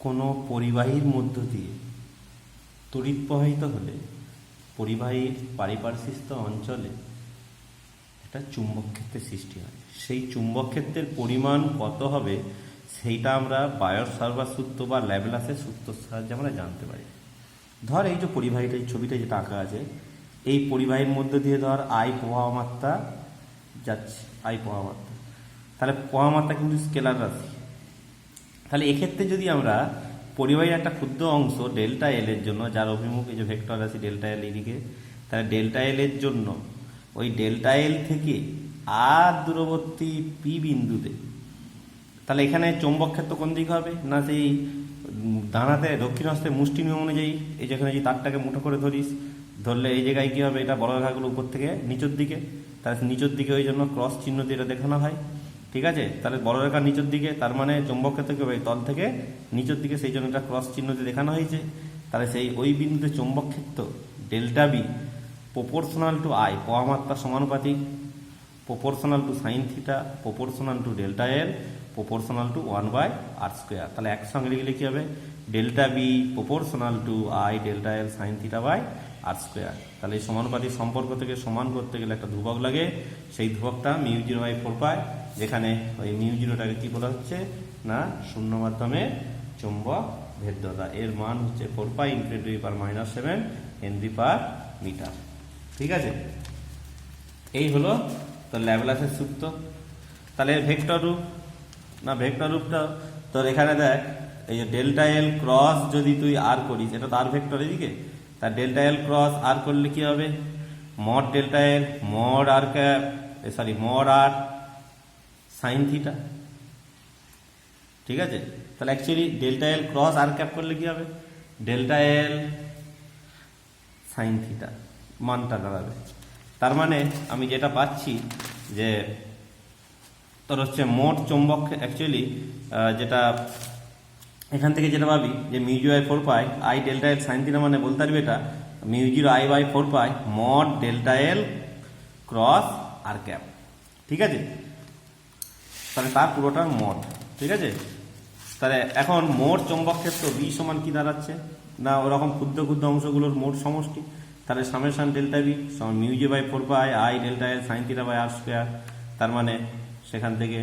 কোনো পরিবাহীর মধ্য দিয়ে তড়িৎ প্রবাহিত হলে পরিবাহীর পারিপার্শ্বিক অঞ্চলে একটা চুম্বক ক্ষেত্রের সৃষ্টি হয়। সেই চুম্বক ক্ষেত্রের পরিমাণ কত হবে সেইটা আমরা বায়ট-সাভার্ট সূত্র বা ল্যাপ্লাসের সূত্রের সাহায্যে আমরা জানতে পারি। ধর এই যে পরিবাহীটা, এই ছবিটা যেটা আঁকা আছে, এই পরিবাহীর মধ্যে দিয়ে ধর আই প্রবাহমাত্রা যাচ্ছে, আই প্রবাহমাত্রা, তাহলে প্রবাহমাত্রা কিন্তু স্কেলার রাশি। তাহলে এক্ষেত্রে যদি আমরা পরিবাহীর একটা ক্ষুদ্র অংশ ডেল্টা এল এর জন্য, যার অভিমুখ এই যে ভেক্টর রাশি ডেল্টা এল এদিকে, তাহলে ডেল্টা এল এর জন্য ওই ডেল্টা এল থেকে আর দূরবর্তী পি বিন্দুতে, তাহলে এখানে চৌম্বক ক্ষেত্র কোন দিকে হবে না, সেই ডানাতে দক্ষিণ হস্তে মুষ্টি নিয়ম অনুযায়ী এই যেখানে যে তারটাকে মুঠো করে ধরিস, ধরলে এই জায়গায় কী হবে, এটা বড় রেখাগুলো উপর থেকে নিচের দিকে, তাহলে নিচের দিকে ওই জন্য ক্রস চিহ্ন দিয়ে এটা দেখানো হয়। ঠিক আছে, তাহলে বড় রেখা নিচের দিকে, তার মানে চৌম্বক ক্ষেত্র কী হবে, তল থেকে নিচের দিকে, সেই জন্য এটা ক্রস চিহ্ন দিয়ে দেখানো হয়েছে। তাহলে সেই ওই বিন্দুতে চৌম্বক ক্ষেত্র delta B proportional to I, প্রবাহমাত্রা সমানুপাতিক, proportional to sine theta, proportional to delta L, proportional to 1/r²। তাহলে একসঙ্গে লিখলে কী হবে, delta B proportional to I delta L sine theta by r²। তাহলে এই সমানুপাতিক সম্পর্ক থেকে সমান করতে গেলে একটা ধ্রুবক লাগে, সেই ধ্রুবকটা μ0/4π, যেখানে ওই μ0টাকে কী বলা হচ্ছে না শূন্য মাধ্যমে চৌম্বক ভেদ্যতা, এর মান হচ্ছে 4π × 10⁻⁷ হেনরি/মিটার। ঠিক আছে, এই হলো তো ল্যাপ্লাসের সূত্র। তাহলে ভেক্টর রূপ না, ভেক্টর রূপটা তোর এখানে দেখ, এই যে ডেল্টা এল ক্রস যদি তুই আর করিস, এটা তো আর ভেক্টর এদিকে, তা ডেল্টা এল ক্রস আর করলে কি হবে, মড ডেল্টা এল মড আর ক্যাপ, সরি মড আর সাইন থিটা। ঠিক আছে, তাহলে actually delta L cross R cap করলে কি হবে, ডেল্টা এল সাইন থিটা মানটা দাঁড়াবে। তার মানে আমি যেটা পাচ্ছি যে তোর হচ্ছে মোট চৌম্বক, অ্যাকচুয়ালি যেটা এখান থেকে যেটা পাবি যে μ0/4π I delta L sine theta, মানে বলতে পারবি এটা μ0I/4π mod delta L cross R cap. ঠিক আছে, তাহলে তার পুরোটার মড। ঠিক আছে, তাহলে এখন মোট চৌম্বক ক্ষেত্র বি সমান কি দাঁড়াচ্ছে না, ওরকম ক্ষুদ্র ক্ষুদ্র অংশগুলোর মোট সমষ্টি, তাহলে সামেশন ডেল্টা বি সমান μ0/4π I delta L sine theta by r²। তার মানে সেখান থেকে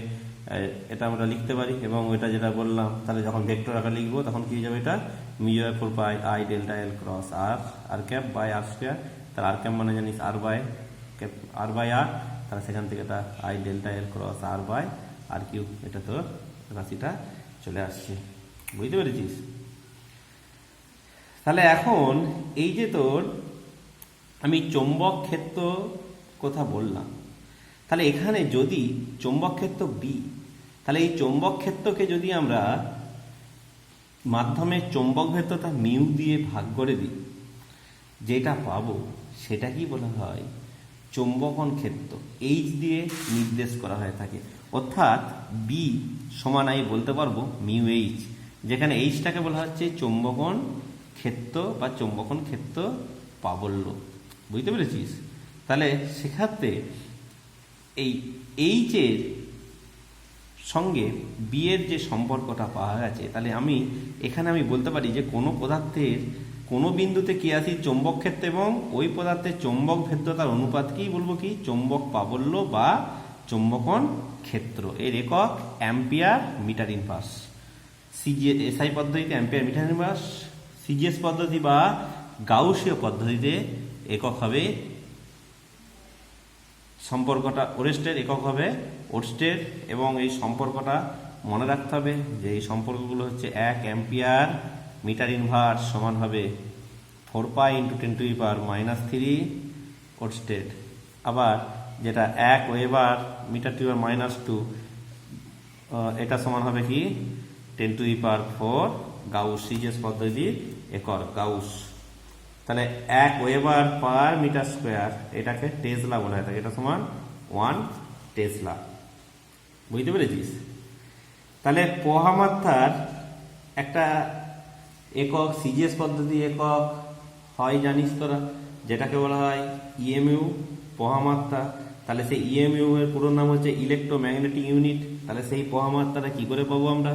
এটা আমরা লিখতে পারি, এবং ওইটা যেটা বললাম, তাহলে যখন ভেক্টর আকারে লিখবো তখন কি হয়ে যাবে, এটা μ0/4π I delta L cross R cap by r²। তাহলে আর ক্যাপ মানে জানিস আর বাই আর, তাহলে সেখান থেকে এটা I delta L cross r/r³, এটা তোর রাশিটা চলে আসছে। বুঝতে পেরেছিস? তাহলে এখন এই যে তোর আমি চৌম্বক ক্ষেত্র কথা বললাম, তাহলে এখানে যদি চৌম্বক ক্ষেত্র বি, তাহলে এই চৌম্বক ক্ষেত্রকে যদি আমরা মাধ্যমে চৌম্বক ভেদ্যতা মিউ দিয়ে ভাগ করে দিই, যেটা পাবো সেটা কি বলা হয়, চৌম্বকন ক্ষেত্র এইচ দিয়ে নির্দেশ করা হয়ে থাকে। অর্থাৎ বি সমান আমি বলতে পারবো মিউ এইচ, যেখানে এইচটাকে বলা হচ্ছে চৌম্বকন ক্ষেত্র বা চৌম্বকন ক্ষেত্র প্রাবল্য। বুঝতে পেরেছিস? তাহলে সেক্ষেত্রে এই এইচের সঙ্গে বি এর যে সম্পর্কটা পাওয়া গেছে, তাহলে এখানে আমি বলতে পারি যে কোনো পদার্থের কোনো বিন্দুতে কি আছে চৌম্বক ক্ষেত্র, এবং ওই পদার্থের চৌম্বক ভেদ্যতার অনুপাতকেই বলবো কি চৌম্বক প্রাবল্য বা চৌম্বকন ক্ষেত্র। এর একক অ্যাম্পিয়ার মিটার ইনভার্স। এসআই পদ্ধতিতে অ্যাম্পিয়ার মিটার ইনভার্স, সিজিএস পদ্ধতি বা গাউসীয় পদ্ধতিতে একক হবে সম্পর্কটা ওরেস্টের, একক হবে ওরস্টের। এবং এই সম্পর্কটা মনে রাখতে হবে যে এই সম্পর্কগুলো হচ্ছে 1 অ্যাম্পিয়ার মিটার ইনভার্স সমান হবে 4π × 10⁻³ ওরস্টেড। আবার যেটা 1 ওয়েবার মিটার⁻², এটা সমান হবে কি 10⁴ গাউস, সিজিএস পদ্ধতির একক গাউস। তাহলে 1 ওয়েবার পার মিটার স্কোয়ার, এটাকে টেসলা বলা হয় থাকে, এটা সমান 1 টেসলা। বুঝতে পেরেছিস? তাহলে প্রবাহমাত্রার একটা একক সিজিএস পদ্ধতি একক হয় জানিস তোরা, যেটাকে বলা হয় ইএমইউ প্রবাহমাত্রা। তাহলে সেই ইএমইউ এর পুরো নাম হচ্ছে ইলেকট্রোম্যাগনেটিক ইউনিট। তাহলে সেই প্রবাহমাত্রাটা কি করে পাবো আমরা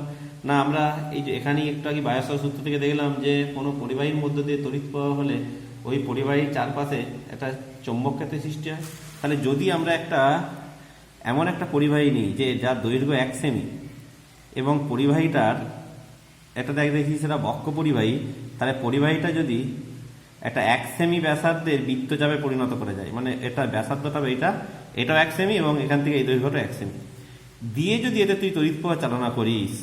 না আমরা এই যে এখানেই একটু আগে বায়োসার সূত্র থেকে দেখলাম যে কোনো পরিবাহীর মধ্য দিয়ে তড়িৎ প্রবাহ হলে ওই পরিবাহীর চারপাশে একটা চৌম্বক ক্ষেত্রের সৃষ্টি হয়। তাহলে যদি আমরা এমন একটা পরিবাহী নিই যে যার দৈর্ঘ্য 1 সেমি এবং পরিবাহীটার এটা দেখি সেটা বক্র পরিবাহী, তাহলে পরিবাহীটা যদি একটা 1 সেমি ব্যাসার্ধের বৃত্তচাপে পরিণত করে যায়, মানে এটা ব্যাসার্ধটা এটাও 1 সেমি এবং এখান থেকে এই দৈর্ঘ্যটা 1 সেমি দিয়ে যদি এতে তুই তড়িৎ প্রবাহ চালনা করিস,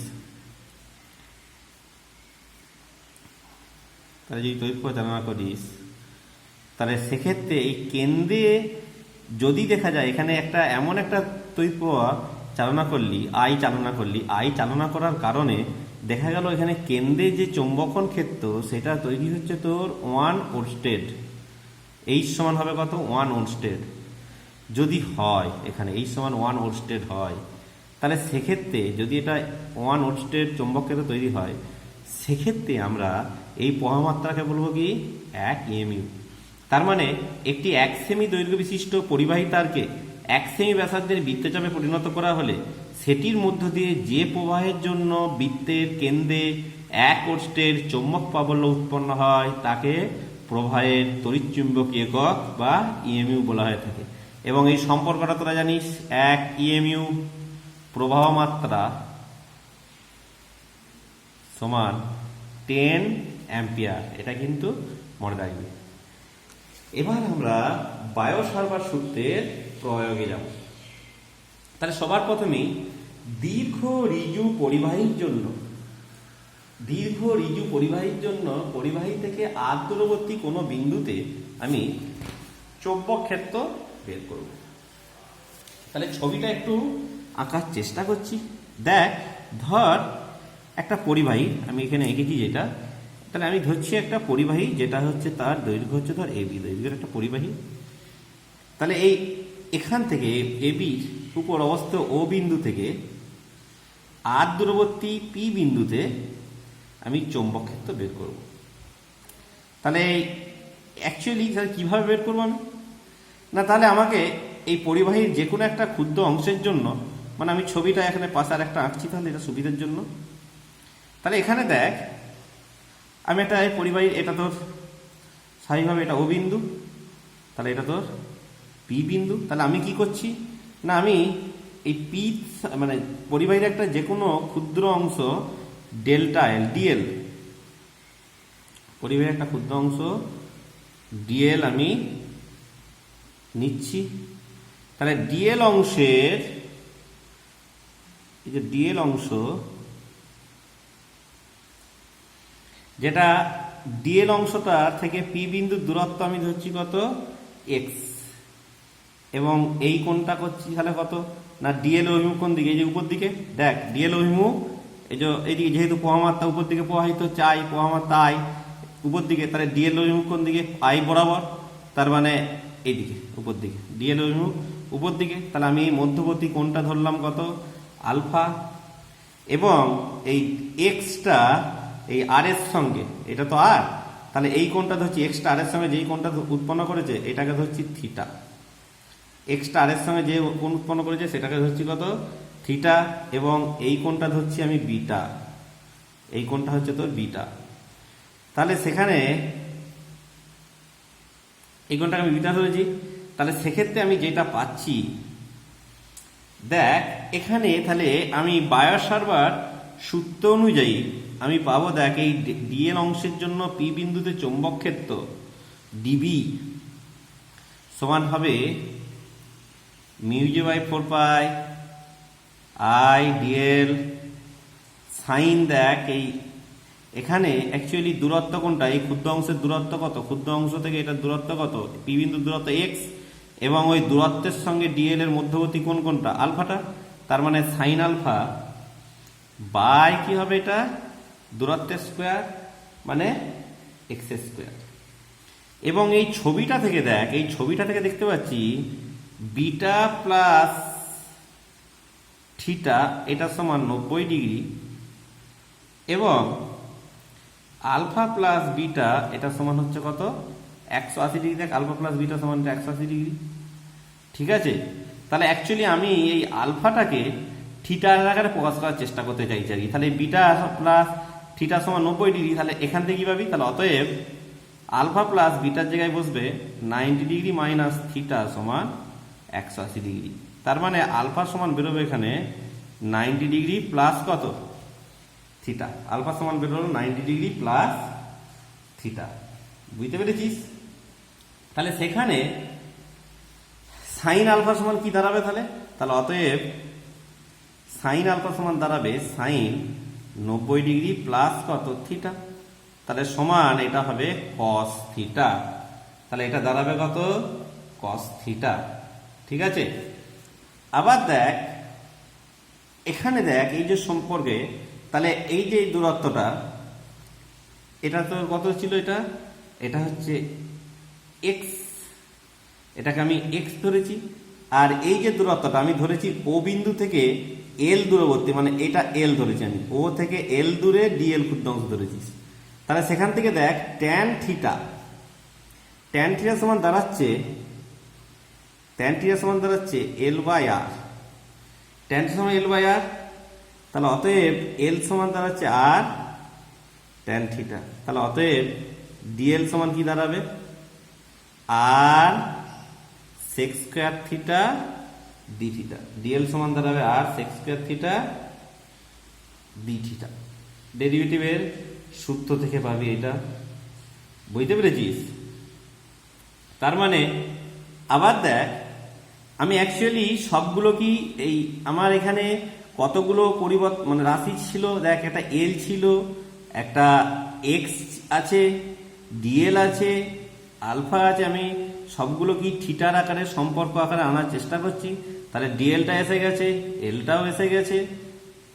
তাহলে যদি তড়িৎ প্রবাহ চালনা করিস তাহলে সেক্ষেত্রে এই কেন্দ্রে যদি দেখা যায় এখানে এমন একটা তড়িৎ প্রবাহ চালনা করলি, আই চালনা করার কারণে দেখা গেল এখানে কেন্দ্রে যে চৌম্বকন ক্ষেত্র সেটা তৈরি হচ্ছে তোর 1 ওরস্টেড। এইচ সমান হবে কত? 1 ওরস্টেড। যদি হয় এখানে এইচ সমান 1 ওরস্টেড হয়, তাহলে সেক্ষেত্রে যদি এটা 1 ওরস্টেড চৌম্বক ক্ষেত্র তৈরি হয়, সেক্ষেত্রে আমরা এই প্রবাহমাত্রাকে বলবো কি 1 ইএমইউ। তার মানে একটি 1 সেমি দৈর্ঘ্য বিশিষ্ট পরিবাহী তারকে 1 সেমি ব্যাসার্ধের বৃত্তচাপে পরিণত করা হলে সেটির মধ্য দিয়ে যে প্রবাহের জন্য বৃত্তের কেন্দ্রে 1 ওরস্টেড চৌম্বক প্রাবল্য উৎপন্ন হয় তাকে প্রবাহের তড়িৎচুম্বকীয় একক বা ইএমইউ বলা হয়ে থাকে। এবং এই সম্পর্কটা তোরা জানিস, 1 ইএমইউ প্রবাহ মাত্রা সমান 10 অ্যাম্পিয়ার, এটা কিন্তু মনে রাখবি। এবার আমরা বায়োসাভার্ট সূত্রের প্রয়োগে যাব। তাহলে সবার প্রথমেই দীর্ঘ ঋজু পরিবাহীর জন্য পরিবাহী থেকে আর দূরবর্তী কোনো বিন্দুতে আমি চৌম্বক ক্ষেত্র বের করব। তাহলে ছবিটা একটু আঁকার চেষ্টা করছি। দেখ, ধর একটা পরিবাহী আমি এখানে এঁকেছি যেটা, তাহলে আমি ধরছি একটা পরিবাহী যেটা হচ্ছে তার দৈর্ঘ্য হচ্ছে ধর এবি দৈর্ঘ্যের একটা পরিবাহী। তাহলে এখান থেকে এবির উপর অবস্থিত ও বিন্দু থেকে আর দূরবর্তী পি বিন্দুতে আমি চৌম্বক ক্ষেত্র বের করব। তাহলে অ্যাকচুয়ালি কিভাবে বের করবো আমি? না, তাহলে আমাকে এই পরিবাহীর যে কোনো একটা ক্ষুদ্র অংশের জন্য, মানে আমি ছবিটা এখানে পাশে আর একটা আঁকছি তাহলে এটা সুবিধার জন্য। তাহলে এখানে দেখ, আমি একটা এই পরিবাহীর এটা তোর স্বাভাবিকভাবে এটা ও বিন্দু, তাহলে এটা তোর পি বিন্দু। তাহলে আমি কি করছি না, আমি এই পি মানে পরিবাহীর একটা যে কোনো ক্ষুদ্র অংশ ডেল্টা এল ডিএল, পরিবাহীর একটা ক্ষুদ্র অংশ ডিএল আমি নিচ্ছি। তাহলে ডিএল অংশের এই যে ডিএল অংশ, যেটা ডিএল অংশটা থেকে পি বিন্দুর দূরত্ব আমি ধরছি কত? এক্স। এবং এই কোণটা করছি তাহলে কত না, ডিএল অভিমুখ কোন দিকে? এই যে উপর দিকে। দেখ, ডিএল অভিমুখ এই যে এইদিকে, যেহেতু প্রবাহমাত্রা উপর দিকে প্রবাহিত হচ্ছে, আই প্রবাহমাত্রা আই উপর দিকে, তাহলে ডিএল অভিমুখ কোন দিকে? আই বরাবর, তার মানে এইদিকে উপর দিকে, ডিএল অভিমুখ উপর দিকে। তাহলে আমি মধ্যবর্তী কোণটা ধরলাম কত? আলফা। এবং এই এক্সটা এই আর এর সঙ্গে, এটা তো আর, তাহলে এই কোণটা ধরছি এক্সটা আর এর সঙ্গে যেই কোণটা উৎপন্ন করেছে এটাকে ধরছি থিটা। এক্সটা আর এর সঙ্গে যে কোণ উৎপন্ন করেছে সেটাকে ধরছি কত? থিটা। এবং এই কোণটা ধরছি আমি বিটা, এই কোণটা হচ্ছে তোর বিটা। তাহলে সেখানে এই কোণটাকে আমি বিটা ধরেছি। তাহলে সেক্ষেত্রে আমি যেটা পাচ্ছি, দেখ এখানে তাহলে আমি বায়োসাভার্ট সূত্র অনুযায়ী আমি পাবো, দেখ এই ডিএল অংশের জন্য পি বিন্দুতে চৌম্বক ক্ষেত্র ডিবি সমান হবে মিউজে by 4 pi I dL sine. দেখ এই এখানে অ্যাকচুয়ালি দূরত্ব কোনটা? এই ক্ষুদ্র অংশের দূরত্ব কত? ক্ষুদ্র অংশ থেকে এটার দূরত্ব কত? পি বিন্দুর দূরত্ব এক্স, এবং ওই দূরত্বের সঙ্গে ডিএল এর মধ্যবর্তী কোণ কোনটা? আলফাটা। তার মানে সাইন আলফা বাই কি হবে? এটা দূরত্বের স্কোয়ার, মানে এক্স স্কোয়ার। এবং এই ছবিটা থেকে দেখ, এই ছবিটা থেকে দেখতে পাচ্ছি বিটা প্লাস থিটা এটা সমান 90 ডিগ্রি, এবং আলফা প্লাস বিটা এটা সমান হচ্ছে কত? 180 ডিগ্রি। দেখ, আলফা প্লাস বিটা সমান 180 ডিগ্রি। ঠিক আছে, তাহলে অ্যাকচুয়ালি আমি এই আলফাটাকে থিটার আকারে প্রকাশ করার চেষ্টা করতে চাইছি আর কি। তাহলে বিটা প্লাস থিটা সমান 90 ডিগ্রি, তাহলে এখান থেকে কি পাবি, তাহলে অতএব আলফা প্লাস বিটার জায়গায় বসবে 90 ডিগ্রি মাইনাস থিটা সমান 180 ডিগ্রি। তার মানে আলফা সমান বেরোবে এখানে 90 ডিগ্রি প্লাস কত, থিটা। আলফা সমান বেরোলো 90 ডিগ্রি প্লাস থিটা। বুঝতে পেরেছিস? তাহলে সেখানে সাইন আলফা সমান কি দাঁড়াবে তাহলে, তাহলে অতএব সাইন আলফা সমান দাঁড়াবে সাইন 90 ডিগ্রি প্লাস কত, থিটা। তাহলে সমান এটা হবে কস থিটা। তাহলে এটা দাঁড়াবে কত, কস থিটা। ঠিক আছে? আবার দেখ এখানে, দেখ এই যে সম্পর্কে, তাহলে এই যে দূরত্বটা, এটা তো কত ছিল, এটা হচ্ছে এক্স, এটাকে আমি এক্স ধরেছি। আর এই যে দূরত্বটা আমি ধরেছি ও বিন্দু থেকে এল দূরবর্তী, মানে এটা এল ধরেছি আমি, ও থেকে এল দূরে ডিএল ক্ষুদ্রাংশ ধরেছিস। তাহলে সেখান থেকে দেখ ট্যান থিটা, ট্যান থিটা সমান দাঁড়াচ্ছে, ট্যান থিটা সমান দাঁড়াচ্ছে L by R, tan theta সমান এল বাই আর। তাহলে অতএব এল সমান দাঁড়াচ্ছে আর ট্যান থিটা। তাহলে অতএব ডিএল সমান কি দাঁড়াবে, R sec square theta d theta. DL সমান দাঁড়াবে R sec square theta d theta. ডেরিভেটিভের সূত্র থেকে পাবি এটা। বুঝতে পেরেছিস? তার মানে আবার দেখ আমি অ্যাকচুয়ালি সবগুলো কি, এই আমার এখানে কতগুলো পরিবর্তন মানে রাশি ছিল, দেখ একটা এল ছিল, একটা এক্স আছে, ডিএল আছে, আলফা আছে। আমি সবগুলো কি থিটার আকারে সম্পর্ক আকারে আনার চেষ্টা করছি। তাহলে ডিএলটা এসে গেছে, এলটাও এসে গেছে,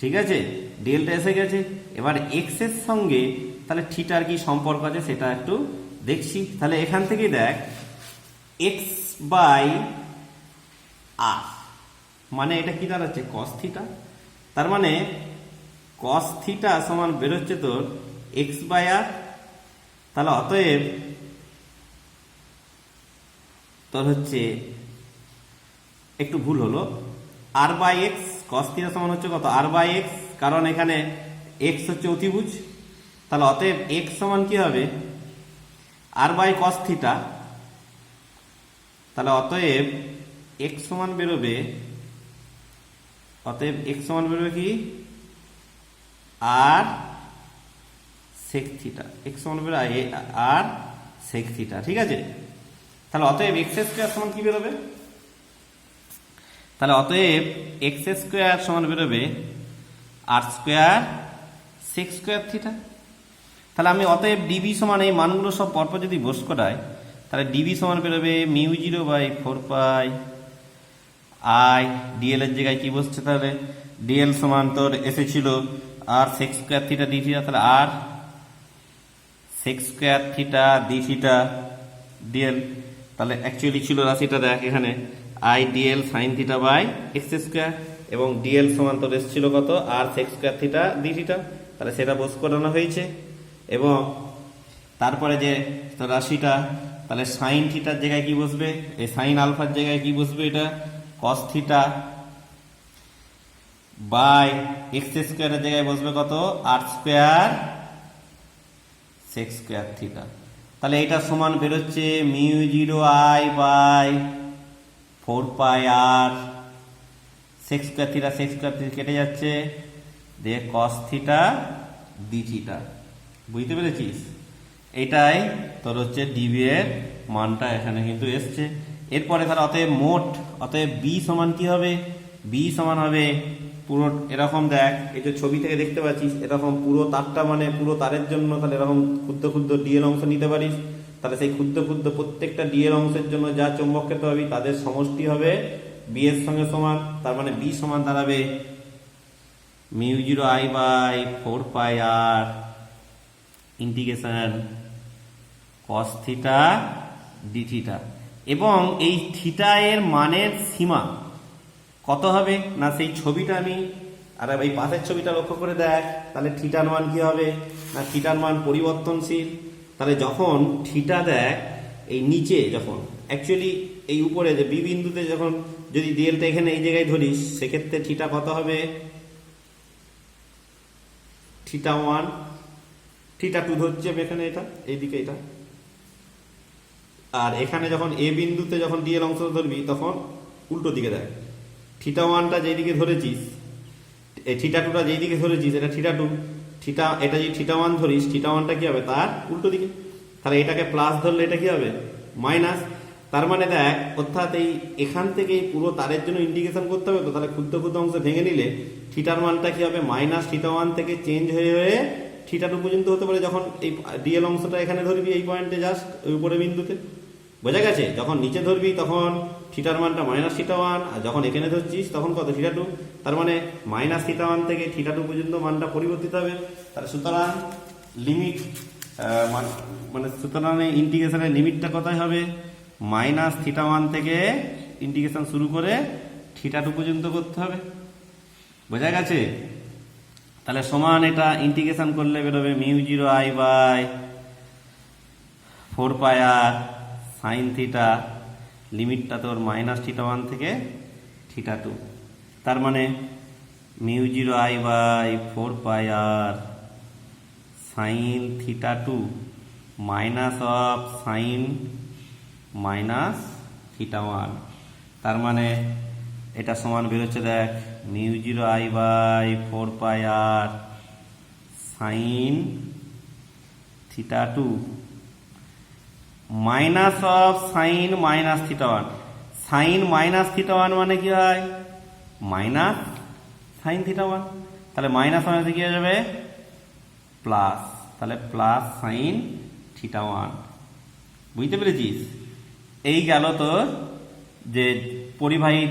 ঠিক আছে, ডিএলটা এসে গেছে। এবার এক্স এর সঙ্গে তাহলে থিটার কি সম্পর্ক আছে সেটা একটু দেখছি। তাহলে এখান থেকে দেখ এক্স বাই আর, মানে এটা কি দাঁড়াচ্ছে, কস থিটা। তার মানে কস থিটা সমান বেরোচ্ছে তোর এক্স বাই আর। তাহলে অতএব তোর হচ্ছে একটু ভুল হলো, আর বাই এক্স, কস থিটা সমান হচ্ছে কত, আর বাই এক্স, কারণ এখানে এক্স হচ্ছে অতিভুজ। তাহলে অতএব এক্স সমান কি হবে, আর বাই কস থিটা। তাহলে অতএব এক্স সমান বেরোবে, অতএব এক্স সমান বেরোবে কি, আর সেক থিটা। এক্স সমান বেরোবে আর সেক থিটা। ঠিক আছে? তাহলে অতএব এক্স স্কোয়ার সমান কি বেরোবে, তাহলে অতএব এক্স স্কোয়ার সমান বেরোবে আর স্কোয়ার সেক স্কোয়ার থিটা। তাহলে আমি অতএব ডিবি সমান এই মানগুলো সব পরপর যদি বস করাই, তাহলে ডিবি সমান বেরোবে মিউ 0/4 পাই আই। ডিএল এর জায়গায় কি বসছে, তাহলে ডিএল সমান তোর এসেছিল R sec square theta d theta. তাহলে R sec square theta d theta dL. তাহলে অ্যাকচুয়ালি ছিল রাশিটা দেখ এখানে I dL sine theta by x square, এবং ডিএল সমান তোর এসেছিল কত, R sec square theta d theta. তাহলে সেটা বস করানো হয়েছে। এবং তারপরে যে তোর রাশিটা, তাহলে সাইন থিটার জায়গায় কি বসবে, এই সাইন আলফার জায়গায় কি বসবে, এটা কস থিটা বাই এক্স স্কোয়ারের জায়গায় বসবে কত, R square sec square theta. তাহলে এটা সমান বেরোচ্ছে mu 0I/4 pi R sec square theta, sec square theta কেটে যাচ্ছে, দিয়ে কস থিটা ডি থিটা। বুঝতে পেরেছিস? এটাই তোর হচ্ছে ডিবি এর মানটা এখানে কিন্তু এসছে। এরপরে তার অতএব মোট, অতএব বি সমান কি হবে, বি সমান হবে পুরো এরকম, দেখ এই যে ছবি থেকে দেখতে পাচ্ছিস এরকম পুরো তারটা, মানে পুরো তারের জন্য তাহলে এরকম ক্ষুদ্র ক্ষুদ্র ডিএল অংশ নিতে পারিস। তাহলে সেই ক্ষুদ্র ক্ষুদ্র প্রত্যেকটা ডিএল অংশের জন্য যা চৌম্বক ক্ষেত্র হবে তাদের সমষ্টি হবে বি এর সঙ্গে সমান। তার মানে বি সমান দাঁড়াবে mu 0I/4 pi R integration cos theta d theta. এবং এই থিটা এর মানের সীমা কত হবে না, সেই ছবিটা আমি আর এই পাশের ছবিটা লক্ষ্য করে দেখ। তাহলে থিটার মান কি হবে না, থিটার মান পরিবর্তনশীল। তাহলে যখন থিটা দেখ এই নিচে, যখন অ্যাকচুয়ালি এই উপরে যে বি বিন্দুতে যখন যদি ডিএলটা এখানে এই জায়গায় ধরিস, সেক্ষেত্রে থিটা কত হবে? থিটা 1, থিটা 2 ধরছি আমি এখানে, এটা এইদিকে এটা। আর এখানে যখন এ বিন্দুতে যখন ডিএল অংশটা ধরবি তখন উল্টো দিকে দেখ, থিটা 1টা যেদিকে ধরেছিস, থিটা 2টা যেদিকে ধরেছিস এটা থিটা 2, থিটা এটা যদি থিটা 1 ধরিস, থিটা 1টা কি হবে? তার উল্টো দিকে। তাহলে এটাকে প্লাস ধরলে এটা কি হবে? মাইনাস। তার মানে দেখ, অর্থাৎ এই এখান থেকে এই পুরো তারের জন্য ইন্টিগ্রেশন করতে হবে তো, তাহলে ক্ষুদ্র ক্ষুদ্র অংশ ভেঙে নিলে থিটার মানটা কি হবে? মাইনাস থিটা 1 থেকে চেঞ্জ হয়ে হয়ে থিটা 2 পর্যন্ত হতে পারে, যখন এই ডিএল অংশটা এখানে ধরবি এই পয়েন্টে জাস্ট ওই উপরে বিন্দুতে। বোঝা গেছে? যখন নিচে ধরবি তখন থিটার মানটা মাইনাস থিটা 1, আর যখন এখানে ধরছিস তখন কত? থিটা 2। তার মানে মাইনাস থিটা 1 থেকে থিটা 2 পর্যন্ত মানটা পরিবর্তিত হবে। তাহলে সুতরাং লিমিট মানে সুতরাং ইন্টিগ্রেশনের লিমিটটা কোথায় হবে? মাইনাস থিটা 1 থেকে ইন্টিগ্রেশন শুরু করে থিটা 2 পর্যন্ত করতে হবে। বোঝা গেছে? তাহলে সমান এটা ইন্টিগ্রেশন করলে বেরোবে μ0I/4πr সাইন থিটা, লিমিটটা তোর মাইনাস থিটা 1 থেকে থিটা 2। তার মানে μ0I/4πr sine theta 2 minus of sine minus theta 1। তার মানে এটা সমান বেরোচ্ছে, দেখ, μ0I/4πr sine theta 2 minus of sine minus theta 1। Sine minus theta 1 মানে কি হয়? Minus sine theta 1। তাহলে মাইনাস মাইনাসে কি হয়ে যাবে? প্লাস। তাহলে প্লাস সাইন থিটা 1। বুঝতে পেরেছিস? এই গেল তোর যে পরিবাহী,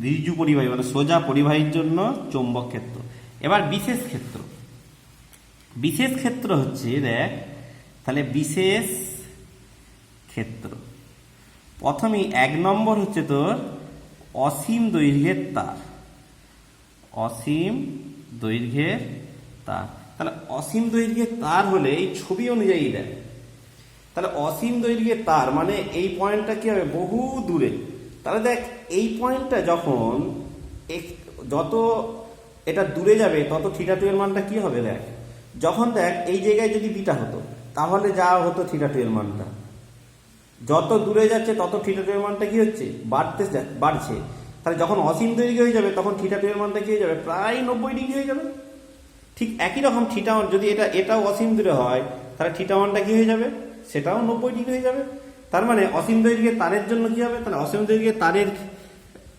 দ্বিজু পরিবাহী মানে সোজা পরিবাহীর জন্য চৌম্বক ক্ষেত্র। এবার বিশেষ ক্ষেত্র। বিশেষ ক্ষেত্র হচ্ছে, দেখ, তাহলে বিশেষ ক্ষেত্র প্রথমেই 1 নম্বর হচ্ছে তোর অসীম দৈর্ঘ্যের তার। অসীম দৈর্ঘ্যের তার। তাহলে অসীম দৈর্ঘ্যের তার হলে এই ছবি অনুযায়ী দেখ, তাহলে অসীম দৈর্ঘ্যের তার মানে এই পয়েন্টটা কি হবে? বহু দূরে। তাহলে দেখ, এই পয়েন্টটা যখন যত এটা দূরে যাবে তত থিটা 2 এর মানটা কি হবে? দেখ, যখন দেখ এই জায়গায় যদি বিটা হতো তাহলে যা হতো থিটা 2 এর মানটা, যত দূরে যাচ্ছে তত থিটা 2 এর মানটা কি হচ্ছে? বাড়ছে। তাহলে যখন অসীম দৈর্ঘ্য হয়ে যাবে তখন থিটা 2 এর মানটা কি হয়ে যাবে? প্রায় 90 ডিগ্রি হয়ে যাবে। ঠিক একই রকম থিটা 1 যদি এটাও অসীম দূরে হয়, তাহলে থিটা 1টা কি হয়ে যাবে? সেটাও 90 ডিগ্রি হয়ে যাবে। তার মানে অসীম দৈর্ঘ্যের তারের জন্য কি হবে? তাহলে অসীম দৈর্ঘ্যের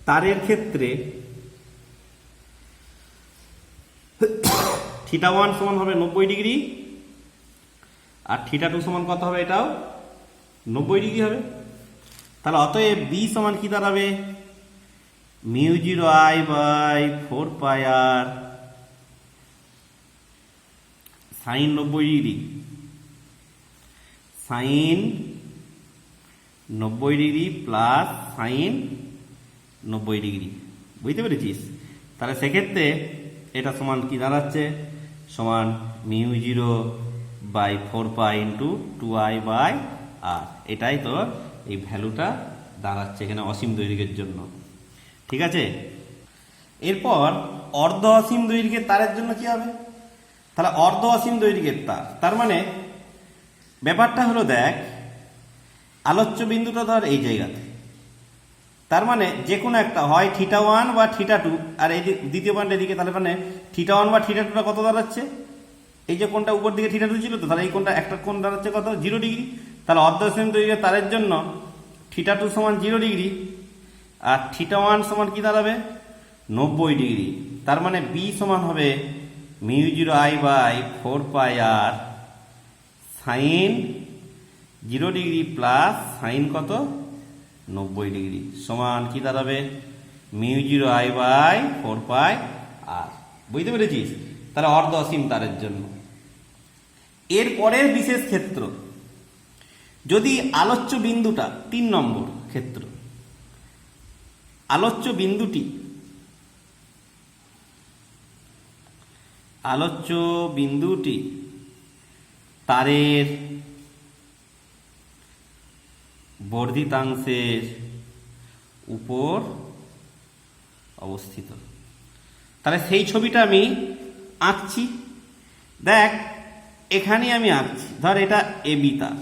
তারের ক্ষেত্রে থিটা 1 সমান হবে 90 ডিগ্রি, আর থিটা 2 সমান কত হবে? এটাও 90 ডিগ্রি হবে। তাহলে অতএব বি সমান কি দাঁড়াবে? μ0I/4πr sine 90 degree, sine 90 degree plus sine 90 degree. বুঝতে পেরেছিস? তাহলে সেক্ষেত্রে এটা সমান কি দাঁড়াচ্ছে? সমান μ0/4π × 2I/r। এটাই তোর এই ভ্যালুটা দাঁড়াচ্ছে এখানে অসীম দৈর্ঘ্যের জন্য। ঠিক আছে? এরপর অর্ধ অসীম দৈর্ঘ্যের তারের জন্য কি হবে? তাহলে অর্ধ অসীম দৈর্ঘ্যের তার, তার মানে ব্যাপারটা হলো, দেখ, আলোচ্য বিন্দুটা ধর এই জায়গাতে। তার মানে যে কোনো একটা হয় থিটা 1 বা থিটা 2, আর এই দ্বিতীয় পয়েন্ট এদিকে। তাহলে মানে থিটা 1 বা থিটা 2টা কত দাঁড়াচ্ছে? এই যে কোনটা উপর দিকে থিটা 2 ছিল তো, তাহলে এই কোনটা একটা কোণ দাঁড়াচ্ছে কত? 0 ডিগ্রি। তাহলে অর্ধ অসীম দৈর্ঘ্যের তারের জন্য থিটা 2 সমান 0 ডিগ্রি, আর থিটা 1 সমান কি দাঁড়াবে? 90 ডিগ্রি। তার মানে বি সমান হবে μ0I/4πr sign 0 degree plus sign কত? 90 ডিগ্রি সমান কি দাঁড়াবে? μ0I/4πr। বুঝতে পেরেছিস? তাহলে অর্ধ অসীম তারের জন্য। এর পরের বিশেষ ক্ষেত্র, যদি আলোচ্য বিন্দুটা 3 নম্বর ক্ষেত্র, আলোচ্য বিন্দুটি তারের বর্ধিতাংশের উপর অবস্থিত। তাহলে সেই ছবিটা আমি আঁকছি। দেখ এখানে আমি আঁকছি, ধর এটা এ বি তার,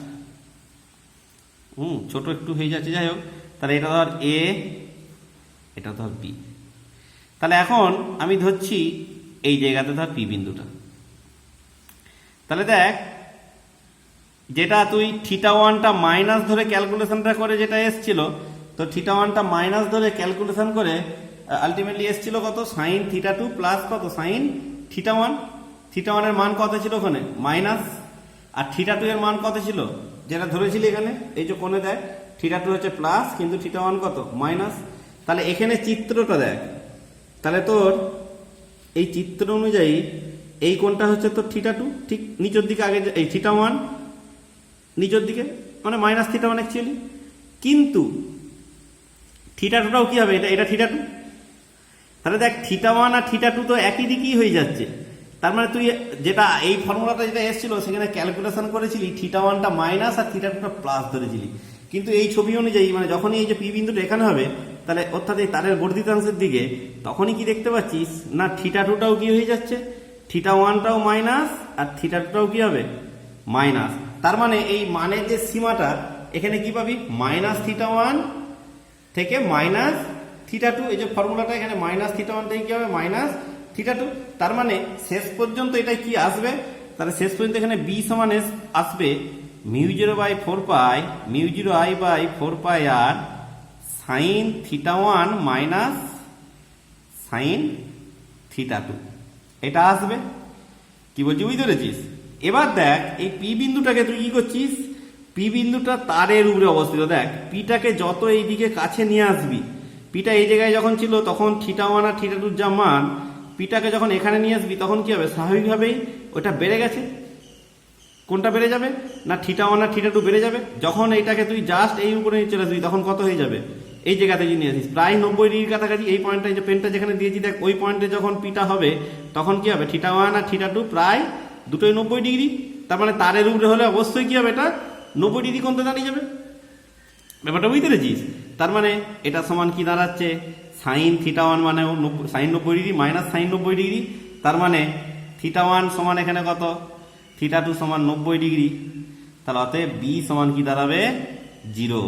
ছোট একটু হয়ে যাচ্ছে, যাই হোক। তাহলে এটা ধর এ, এটা ধর বি। তাহলে এখন আমি ধরছি এই জায়গাতে ধর পি বিন্দুটা। তাহলে দেখ যেটা তুই থিটা ওয়ানটা মাইনাস ধরে ক্যালকুলেশনটা করে যেটা এসছিল, তো থিটা ওয়ানটা মাইনাস ধরে ক্যালকুলেশন করে আলটিমেটলি এসছিল কত, সাইন থিটা টু প্লাস কত, সাইন থিটা ওয়ান। থিটা ওয়ানের মান কত ছিল ওখানে, মাইনাস। আর থিটা টু এর মান কত ছিল, যেটা ধরেছিলি এখানে, এই যে কোণে দেখ থিটা টু হচ্ছে প্লাস, কিন্তু থিটা ওয়ান কত, মাইনাস। তাহলে এখানে চিত্রটা দেখ, তাহলে তোর এই চিত্র অনুযায়ী এই কোণটা হচ্ছে তোর থিটা টু, ঠিক নিচের দিকে আগে এই থিটা ওয়ান নিচের দিকে, মানে মাইনাস থিটা ওয়ান অ্যাকচুয়ালি। কিন্তু থিটা টুটাও কি হবে, এটা থিটা টু। তাহলে দেখ থিটা ওয়ান আর থিটা টু তো একই দিকেই হয়ে যাচ্ছে। তার মানে তুই যেটা এই ফর্মুলাটা যেটা এসেছিল সেখানে ক্যালকুলেশন করেছিলি থিটা ওয়ানটা মাইনাস আর থিটা টুটা প্লাস ধরেছিলি। কিন্তু এই ছবি অনুযায়ী মানে যখনই এই যে পি বিন্দুটা এখানে হবে, তাহলে অর্থাৎ এই তারের বর্ধিতাংশের দিকে, তখনই কি দেখতে পাচ্ছিস না থিটা টুটাও কি হয়ে যাচ্ছে, থিটা ওয়ানটাও মাইনাস আর থিটা টুটাও কি হবে, মাইনাস। তার মানে এই মানের যে সীমাটা এখানে কি পাবি, মাইনাস থিটা ওয়ান থেকে মাইনাস থিটা টু। এই যে ফর্মুলাটা এখানে মাইনাস থিটা ওয়ান থেকে কি হবে, মাইনাস থিটা টু। তার মানে শেষ পর্যন্ত এটা কি আসবে, তাহলে শেষ পর্যন্ত এখানে বি সমান আসবে mu zero by four pi, mu zero I by four pi আর sine theta one minus sine theta two, এটা আসবে। কি বলছি, বুঝতে পেরেছিস? এবার দেখ এই পি বিন্দুটাকে তুই কি করছিস, পি বিন্দুটা তারের উপরে অবস্থিত। দেখ পিটাকে যত এইদিকে কাছে নিয়ে আসবি, পিটা এই জায়গায় যখন ছিল তখন থিটা ওয়ান আর থিটা টুর যা মান, পিটাকে যখন এখানে নিয়ে আসবি তখন কি হবে, স্বাভাবিকভাবেই ওটা বেড়ে গেছে। কোনটা বেড়ে যাবে না, থিটা ওয়ান আর থিটা টু বেড়ে যাবে। যখন এইটাকে তুই জাস্ট এই উপরে নিয়ে চলে আসবি তখন কত হয়ে যাবে, এই জায়গাতে যদি নিয়ে আসিস প্রায় 90 ডিগ্রির কাছাকাছি। এই পয়েন্টটা, এই যে পেনটা যেখানে দিয়েছি দেখ, ওই পয়েন্টে যখন পিটা হবে তখন কি হবে, থিটা ওয়ান আর থিটা টু প্রায় দুটোই 90 ডিগ্রি। তার মানে তারের উপরে হলে অবশ্যই কি হবে, এটা 90 ডিগ্রি কোণে দাঁড়িয়ে যাবে। ব্যাপারটা বুঝতে পেরেছিস? তার মানে এটা সমান কি দাঁড়াচ্ছে, সাইন থিটা ওয়ান মানে sine 90 degree minus sine 90 degree. তার মানে থিটা ওয়ান সমান এখানে কত, থিটা টু সমান 90 ডিগ্রি। তাহলে অতএব বি সমান কি দাঁড়াবে, 0।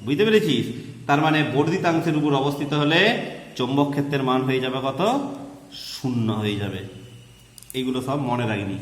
বুঝতে পেরেছিস? তার মানে বর্ধিতাংশের উপর অবস্থিত হলে চৌম্বক ক্ষেত্রের মান হয়ে যাবে কত, 0 হয়ে যাবে। এইগুলো সব মনে রাখবি।